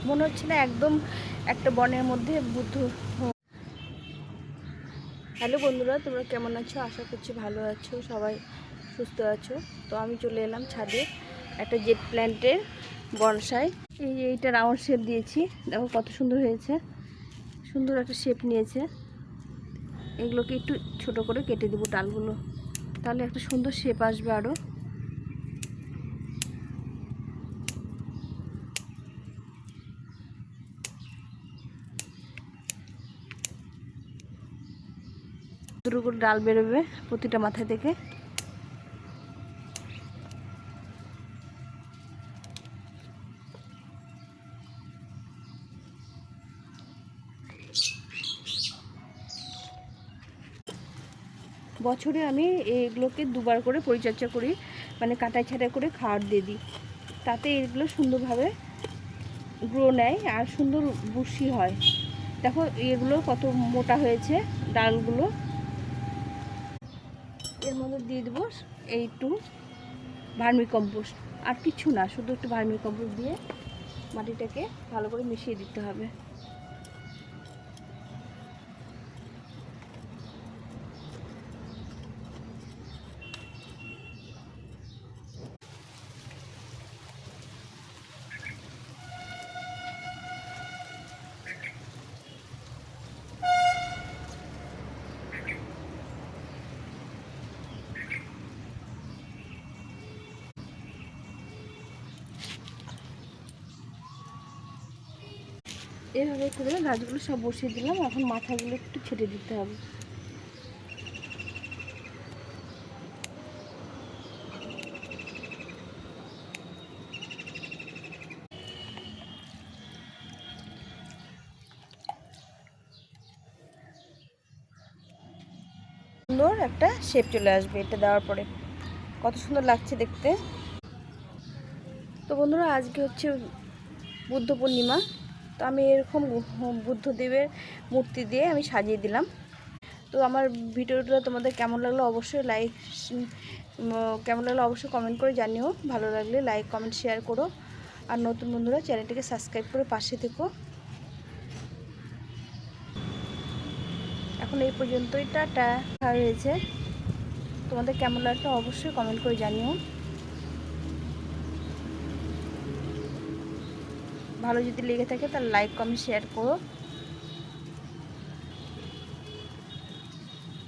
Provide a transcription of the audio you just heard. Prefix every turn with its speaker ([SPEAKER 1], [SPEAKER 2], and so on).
[SPEAKER 1] মনে হচ্ছে না একদম একটা বনের মধ্যে বুদ্ধ। হ্যালো বন্ধুরা, তোমরা কেমন আছো? আশা করছি ভালো আছো, সবাই সুস্থ আছো। তো আমি চলে এলাম ছাদে একটা জেট প্ল্যান্টের বনসাই। এইটা রাউন্ড শেপ দিয়েছি, দেখো কত সুন্দর হয়েছে, সুন্দর একটা শেপ নিয়েছে। এগুলোকে একটু ছোট করে কেটে দেবো ডালগুলো, তাহলে একটা সুন্দর শেপ আসবে আরও। দুটো করে ডাল বেরোবে প্রতিটা মাথা থেকে। বছরে আমি এগুলোকে দুবার করে পরিচর্যা করি, মানে কাটাই ছাঁটাই করে খাওয়ার দিয়ে দিই, তাতে এগুলো সুন্দরভাবে গ্রো নেয় আর সুন্দর বুশি হয়। দেখো এগুলো কত মোটা হয়েছে ডালগুলো। এর মধ্যে দিয়ে দেবো একটু ভার্মি কম্পোস্ট, আর কিছু না, শুধু একটু ভার্মি কম্পোস্ট দিয়ে মাটিটাকে ভালো করে মিশিয়ে দিতে হবে। এভাবে করে গাছগুলো সব বসিয়ে দিলাম, এখন মাথাগুলো একটু ছেটে দিতে হবে। সুন্দর একটা শেপ চলে আসবে এটা দেওয়ার পরে, কত সুন্দর লাগছে দেখতে। তো বন্ধুরা, আজকে হচ্ছে বুদ্ধ পূর্ণিমা, তো আমি এরকম বুদ্ধদেবের মূর্তি দিয়ে আমি সাজিয়ে দিলাম। তো আমার ভিডিওটা তোমাদের কেমন লাগলো অবশ্যই কেমন লাগলো অবশ্যই কমেন্ট করে জানিও। ভালো লাগলে লাইক কমেন্ট শেয়ার করো, আর নতুন বন্ধুরা চ্যানেলটিকে সাবস্ক্রাইব করে পাশে থেকো। এখন এই পর্যন্তই, টাটা হয়েছে। তোমাদের কেমন লাগলো অবশ্যই কমেন্ট করে জানিও। ভালো যদি লেগে থাকে তাহলে লাইক কমেন্ট শেয়ার করো।